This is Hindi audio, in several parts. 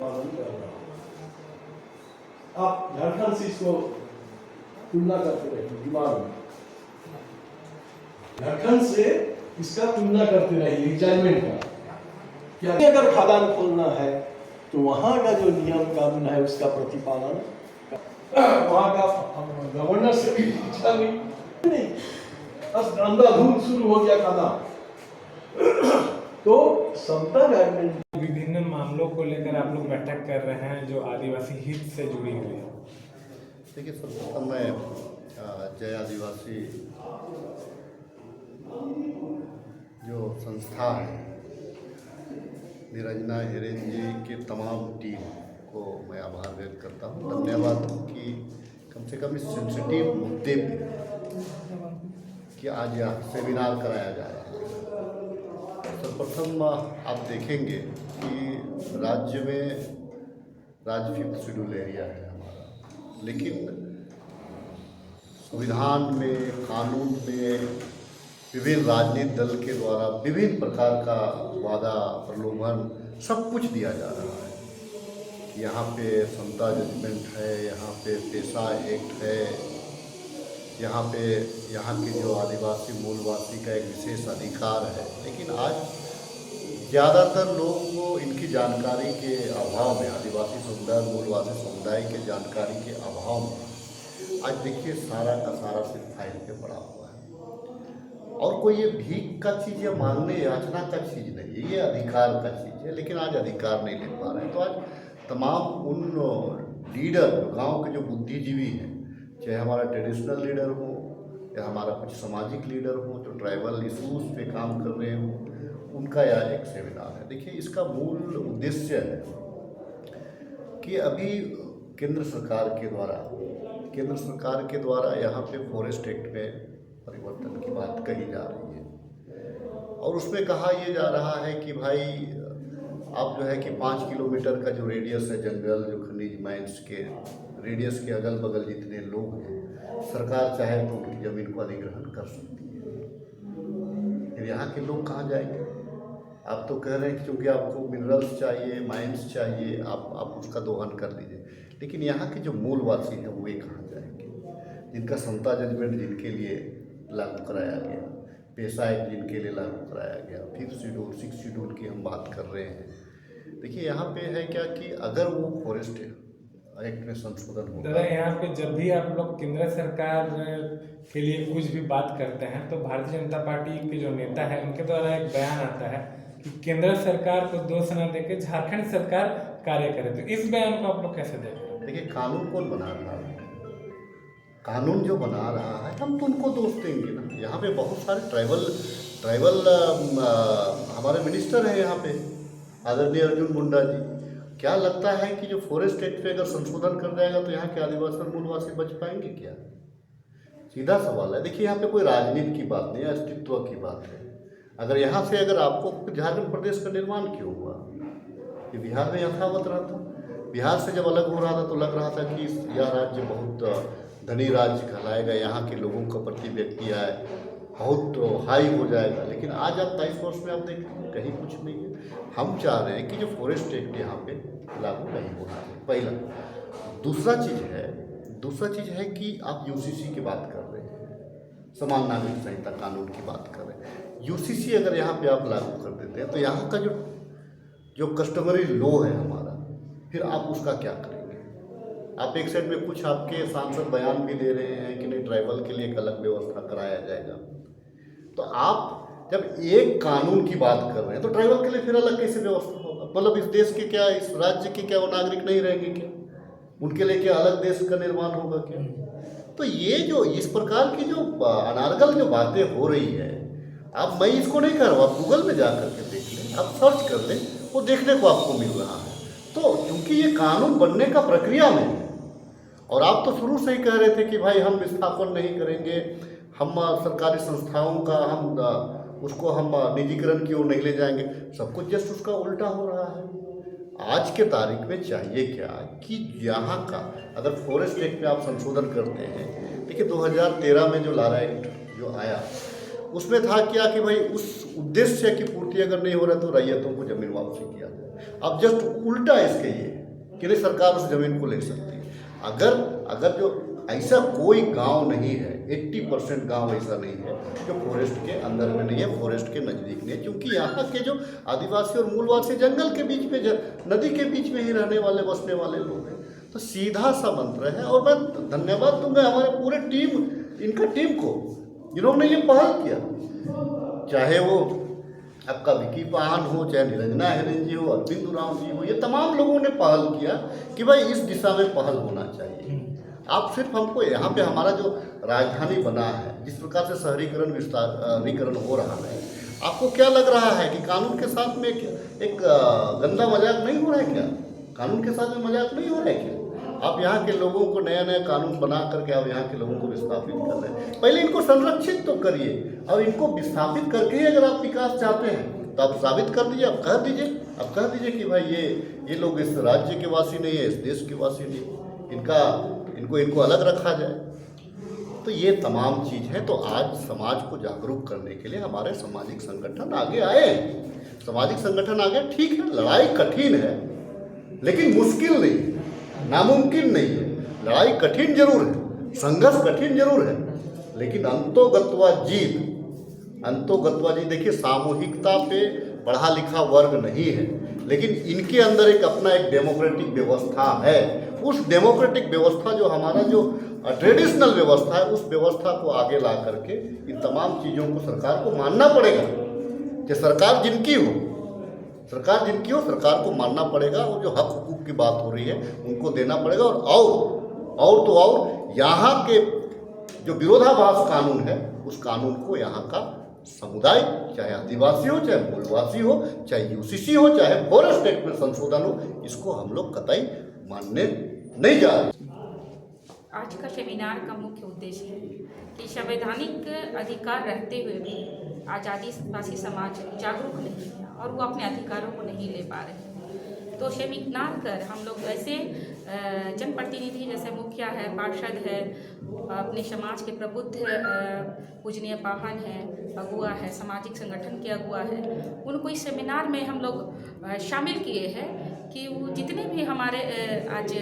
पालन कर रहा है। आप झारखंड से इसको तुलना करते रहे दिमाग में, झारखंड से इसका तुलना करते रहे रिटायरमेंट का। क्या अगर खदान खोलना है तो वहाँ का जो नियम कानून है उसका प्रतिपालन, वहाँ का गवर्नर से भी इच्छा नहीं, बस अंधाधुंध शुरू हो गया खदान। तो समता गवर्नमेंट विभिन्न मामलों को लेकर आप लोग बैठक कर रहे हैं जो आदिवासी हित से जुड़ी हुई है। देखिए, सर्वप्रथम मैं जय आदिवासी जो संस्था है, निरंजना हिरेन जी की तमाम टीम को मैं आभार व्यक्त करता हूँ, धन्यवाद कि कम से कम इस सेंसिटिव मुद्दे पे कि आज यह सेमिनार कराया जा रहा है। सर्वप्रथम आप देखेंगे कि राज्य में राज्य 5th शेड्यूल एरिया है हमारा, लेकिन संविधान में, कानून में विभिन्न राजनीतिक दल के द्वारा विभिन्न प्रकार का वादा प्रलोभन सब कुछ दिया जा रहा है। यहाँ पे समता जजमेंट है, यहाँ पे पेशा एक्ट है, यहाँ पे यहाँ के जो आदिवासी मूलवासी का एक विशेष अधिकार है, लेकिन आज ज़्यादातर लोग को इनकी जानकारी के अभाव में, आदिवासी समुदाय मूलवासी समुदाय के जानकारी के अभाव में आज देखिए सारा का सारा सिर्फ फाइल पे पड़ा हुआ है। और कोई ये भीख का चीज़ या मांगने याचना का चीज़ नहीं है, ये अधिकार का चीज़ है, लेकिन आज अधिकार नहीं ले पा रहे हैं। तो आज तमाम उन लीडर, गांव के जो बुद्धिजीवी हैं, चाहे हमारा ट्रेडिशनल लीडर हो या हमारा कुछ सामाजिक लीडर हो जो ट्राइबल इशूज़ पे काम कर रहे हो, उनका यह एक सेमिनार है। देखिए, इसका मूल उद्देश्य है कि अभी केंद्र सरकार के द्वारा यहाँ पे फॉरेस्ट एक्ट में परिवर्तन की बात कही जा रही है, और उसमें कहा यह जा रहा है कि भाई आप जो है कि 5 किलोमीटर का जो रेडियस है, जंगल जो खनिज माइंस के रेडियस के अगल बगल जितने लोग हैं, सरकार चाहे तो उनकी ज़मीन को अधिग्रहण कर सकती है। फिर यहाँ के लोग कहाँ जाएंगे? आप तो कह रहे हैं कि क्योंकि आपको मिनरल्स चाहिए, माइंस चाहिए, आप उसका दोहन कर लीजिए, लेकिन यहाँ के जो मूलवासी हैं वो कहाँ जाएंगे? जिनका समता जजमेंट जिनके लिए लागू कराया गया, पेशा एक्ट जिनके लिए लागू कराया गया, 5th शेड्यूल 6th शेड्यूल की हम बात कर रहे हैं। देखिए, यहाँ पे है क्या कि अगर वो फॉरेस्ट एक्ट में संशोधन होगा। दादा, यहाँ पे जब भी आप लोग केंद्र सरकार के लिए कुछ भी बात करते हैं तो भारतीय जनता पार्टी के जो नेता है उनके द्वारा एक बयान आता है कि केंद्र सरकार को दोष न देके झारखंड सरकार कार्य करे। तो इस बयान को आप लोग कैसे देख रहे हैं? देखिए, कानून कौन बना रहा है? कानून जो बना रहा है हम तो उनको दोष देंगे ना। यहाँ पे बहुत सारे ट्राइबल हमारे मिनिस्टर हैं यहाँ पे, आदरणीय अर्जुन मुंडा जी। क्या लगता है कि जो फॉरेस्ट एक्ट पे अगर संशोधन कर जाएगा तो यहाँ के आदिवासी और मूलवासी बच पाएंगे क्या? सीधा सवाल है। देखिए, यहाँ पे कोई राजनीति की बात नहीं है, अस्तित्व की बात है। अगर यहाँ से अगर आपको झारखंड प्रदेश का निर्माण क्यों हुआ? ये बिहार में यथावत रहा था। बिहार से जब अलग हो रहा था तो लग रहा था कि यह राज्य बहुत धनी राज्य कहलाएगा, यहाँ के लोगों का प्रति व्यक्ति आय बहुत हाई हो जाएगा, लेकिन आज आप 23 वर्ष में आप देखते कहीं कुछ नहीं है। हम चाह रहे हैं कि जो फॉरेस्ट एक्ट यहाँ पे लागू नहीं होना चाहिए, पहला। दूसरा चीज़ है कि आप यूसीसी की बात कर रहे हैं, समान नागरिक संहिता कानून की बात कर रहे हैं। यूसीसी अगर यहाँ पे आप लागू कर देते हैं तो यहाँ का जो कस्टमरी लॉ है हमारा, फिर आप उसका क्या करेंगे? आप एक साइड में कुछ आपके सांसद बयान भी दे रहे हैं कि नहीं, ट्राइबल के लिए एक अलग व्यवस्था कराया जाएगा। तो आप जब एक कानून की बात कर रहे हैं तो ट्राइबल के लिए फिर अलग कैसे व्यवस्था होगा? मतलब इस देश के क्या, इस राज्य के क्या वो नागरिक नहीं रहेंगे क्या? उनके लिए क्या अलग देश का निर्माण होगा क्या? तो ये जो इस प्रकार की जो अनारगल जो बातें हो रही है, आप मैं इसको नहीं कर रहा, आप गूगल में जा करके देख लें, आप सर्च कर लें, वो देखने को आपको मिल रहा है। तो क्योंकि ये कानून बनने का प्रक्रिया में है, और आप तो शुरू से ही कह रहे थे कि भाई हम विस्थापन नहीं करेंगे, हम सरकारी संस्थाओं का हम निजीकरण की ओर नहीं ले जाएंगे। सब कुछ जस्ट उसका उल्टा हो रहा है। आज के तारीख में चाहिए क्या कि यहाँ का अगर फॉरेस्ट एक्ट में आप संशोधन करते हैं, देखिए 2013 में जो लारा एक्ट जो आया उसमें था क्या कि भाई उस उद्देश्य की पूर्ति अगर नहीं हो रहा तो रैयतों को ज़मीन वापसी किया जाए। अब जस्ट उल्टा इसके ये कि नहीं, सरकार उस ज़मीन को ले सकती है। अगर जो ऐसा कोई गांव नहीं है, 80% गांव ऐसा नहीं है जो फॉरेस्ट के अंदर में नहीं है, फॉरेस्ट के नज़दीक नहीं है, क्योंकि यहाँ के जो आदिवासी और मूलवासी जंगल के बीच में, नदी के बीच में ही रहने वाले, बसने वाले लोग हैं। तो सीधा सा मंत्र है। और मैं धन्यवाद दूंगा हमारे पूरे इनका टीम को, जिन्होंने ये पहल किया, चाहे वो आपका विकी पाहन हो, चाहे निरंजना हेरेन जी हो, अरविंद उरांव जी हो, ये तमाम लोगों ने पहल किया कि भाई इस दिशा में पहल होना चाहिए। आप सिर्फ हमको यहाँ पे हमारा जो राजधानी बना है, जिस प्रकार से शहरीकरण विस्तारीकरण हो रहा है, आपको क्या लग रहा है कि कानून के साथ में एक गंदा मजाक नहीं हो रहा है क्या? कानून के साथ में मजाक नहीं हो रहा है क्या? आप यहाँ के लोगों को नया नया कानून बना करके आप यहाँ के लोगों को विस्थापित कर रहे हैं। पहले इनको संरक्षित तो करिए, और इनको विस्थापित करके ही अगर आप विकास चाहते हैं तो आप साबित कर दीजिए, आप कह दीजिए कि भाई ये लोग इस राज्य के वासी नहीं है, इस देश के वासी नहीं, इनको अलग रखा जाए। तो ये तमाम चीज़ है। तो आज समाज को जागरूक करने के लिए हमारे सामाजिक संगठन आगे आए हैं। सामाजिक संगठन आगे, ठीक है, लड़ाई कठिन है लेकिन मुश्किल नहीं है, नामुमकिन नहीं है। लड़ाई कठिन जरूर है, संघर्ष कठिन जरूर है, लेकिन अंतोगत्वा जीत देखिए, सामूहिकता पे पढ़ा लिखा वर्ग नहीं है, लेकिन इनके अंदर एक डेमोक्रेटिक व्यवस्था है। उस डेमोक्रेटिक व्यवस्था जो हमारा जो ट्रेडिशनल व्यवस्था है, उस व्यवस्था को आगे ला करके इन तमाम चीज़ों को सरकार को मानना पड़ेगा कि सरकार जिनकी हो, सरकार को मानना पड़ेगा। और जो हक हुकूक की बात हो रही है उनको देना पड़ेगा। और यहाँ के जो विरोधाभास कानून है, उस कानून को यहाँ का समुदाय, चाहे आदिवासी हो, चाहे मूलवासी हो, चाहे यूसीसी हो, चाहे फॉरेस्ट एक्ट में संशोधन हो, इसको हम लोग कतई मानने नहीं जा रहे। आज का सेमिनार का मुख्य उद्देश्य है कि संवैधानिक अधिकार रहते हुए भी आज़ादीवासी समाज जागरूक नहीं है और वो अपने अधिकारों को नहीं ले पा रहे हैं। तो सेमिनार कर हम लोग ऐसे जनप्रतिनिधि जैसे मुखिया है, पार्षद है, अपने समाज के प्रबुद्ध पूजनीय पाहन है, अगुआ है, सामाजिक संगठन के अगुआ है, उनको इस सेमिनार में हम लोग शामिल किए हैं कि वो जितने भी हमारे आज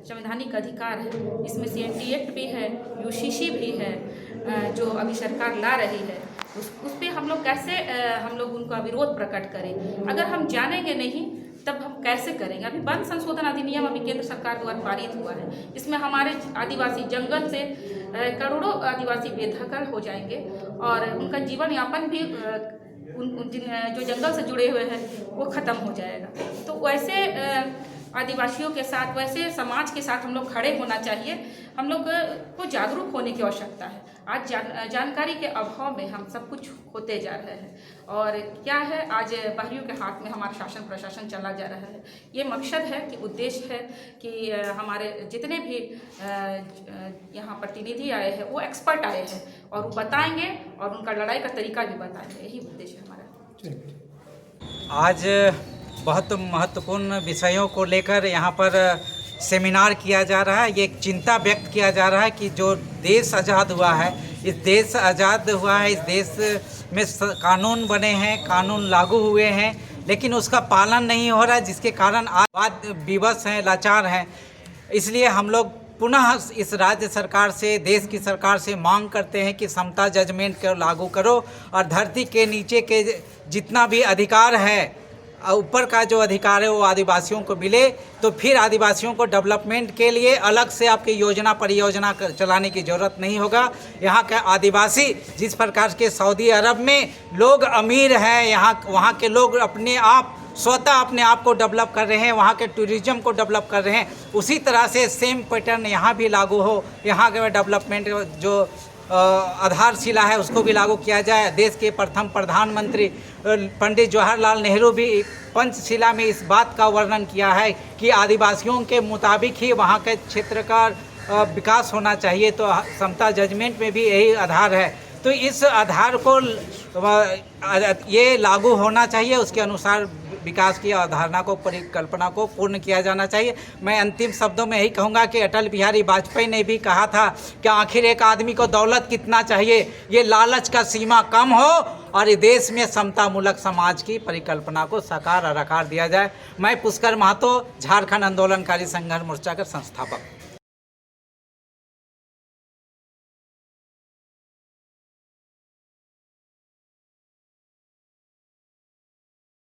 संवैधानिक अधिकार है, इसमें से एंटी एक्ट भी है, यूसीसी भी है, जो अभी सरकार ला रही है, उस पर हम लोग कैसे हम लोग उनका विरोध प्रकट करें। अगर हम जानेंगे नहीं तब हम कैसे करेंगे। अभी वन संशोधन अधिनियम अभी केंद्र सरकार द्वारा पारित हुआ है, इसमें हमारे आदिवासी जंगल से करोड़ों आदिवासी बेदखल हो जाएंगे और उनका जीवन यापन भी जो जंगल से जुड़े हुए हैं वो ख़त्म हो जाएगा। तो वैसे आदिवासियों के साथ, वैसे समाज के साथ हम लोग खड़े होना चाहिए। हम लोग को जागरूक होने की आवश्यकता है। आज जानकारी के अभाव में हम सब कुछ होते जा रहे हैं और क्या है, आज बाहरियों के हाथ में हमारा शासन प्रशासन चला जा रहा है। ये मकसद है कि उद्देश्य है कि हमारे जितने भी यहाँ प्रतिनिधि आए हैं वो एक्सपर्ट आए हैं और वो बताएंगे और उनका लड़ाई का तरीका भी बताएंगे। यही उद्देश्य हमारा। आज बहुत महत्वपूर्ण विषयों को लेकर यहाँ पर सेमिनार किया जा रहा है। ये एक चिंता व्यक्त किया जा रहा है कि जो देश आज़ाद हुआ है, इस देश में कानून बने हैं, कानून लागू हुए हैं, लेकिन उसका पालन नहीं हो रहा है, जिसके कारण आज विवश हैं, लाचार हैं। इसलिए हम लोग पुनः इस राज्य सरकार से, देश की सरकार से मांग करते हैं कि समता जजमेंट को लागू करो और धरती के नीचे के जितना भी अधिकार है, ऊपर का जो अधिकार है वो आदिवासियों को मिले। तो फिर आदिवासियों को डेवलपमेंट के लिए अलग से आपकी योजना परियोजना चलाने की ज़रूरत नहीं होगा। यहाँ के आदिवासी जिस प्रकार के सऊदी अरब में लोग अमीर हैं, वहाँ के लोग स्वतः अपने आप को डेवलप कर रहे हैं, वहाँ के टूरिज्म को डेवलप कर रहे हैं, उसी तरह से सेम पैटर्न यहाँ भी लागू हो। यहाँ के डेवलपमेंट जो आधारशिला है उसको भी लागू किया जाए। देश के प्रथम प्रधानमंत्री पंडित जवाहरलाल नेहरू भी पंचशिला में इस बात का वर्णन किया है कि आदिवासियों के मुताबिक ही वहाँ के क्षेत्र का विकास होना चाहिए। तो समता जजमेंट में भी यही आधार है। तो इस आधार को ये लागू होना चाहिए, उसके अनुसार विकास की अवधारणा को, परिकल्पना को पूर्ण किया जाना चाहिए। मैं अंतिम शब्दों में यही कहूँगा कि अटल बिहारी वाजपेयी ने भी कहा था कि आखिर एक आदमी को दौलत कितना चाहिए, ये लालच का सीमा कम हो और देश में समतामूलक समाज की परिकल्पना को साकार और आकार दिया जाए। मैं पुष्कर महतो, झारखंड आंदोलनकारी संघर्ष मोर्चा का संस्थापक।